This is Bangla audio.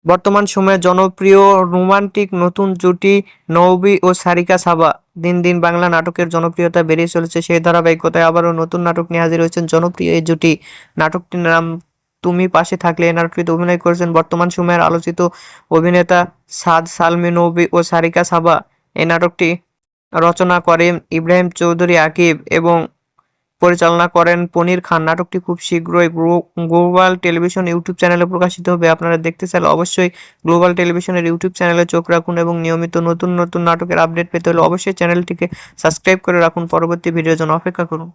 বর্তমান সময়ে জনপ্রিয় রোমান্টিক নতুন জুটি নওবী ও সারিকা সাবা। দিন দিন বাংলা নাটকের জনপ্রিয়তা বেড়ে চলেছে, সেই ধারাবাহিকতায় আবারও নতুন নাটক নিয়ে হাজির হয়েছেন জনপ্রিয় এই জুটি। নাটকটির নাম তুমি পাশে থাকলে। এই নাটকটিতে অভিনয় করেছেন বর্তমান সময়ের আলোচিত অভিনেতা সাদ সালমি নওবী ও সারিকা সাবা। এই নাটকটি রচনা করেন ইব্রাহিম চৌধুরী আকিব এবং পরিচালনা করেন পনির খান। নাটকটি খুব শীঘ্রই গ্লোবাল টেলিভিশন ইউটিউব চ্যানেলে প্রকাশিত হবে। আপনারা দেখতে চাইলে অবশ্যই গ্লোবাল টেলিভিশনের ইউটিউব চ্যানেলে চোখ রাখুন এবং নিয়মিত নতুন নতুন নাটকের আপডেট পেতে হলে অবশ্যই চ্যানেলটিকে সাবস্ক্রাইব করে রাখুন। পরবর্তী ভিডিওর জন্য অপেক্ষা করুন।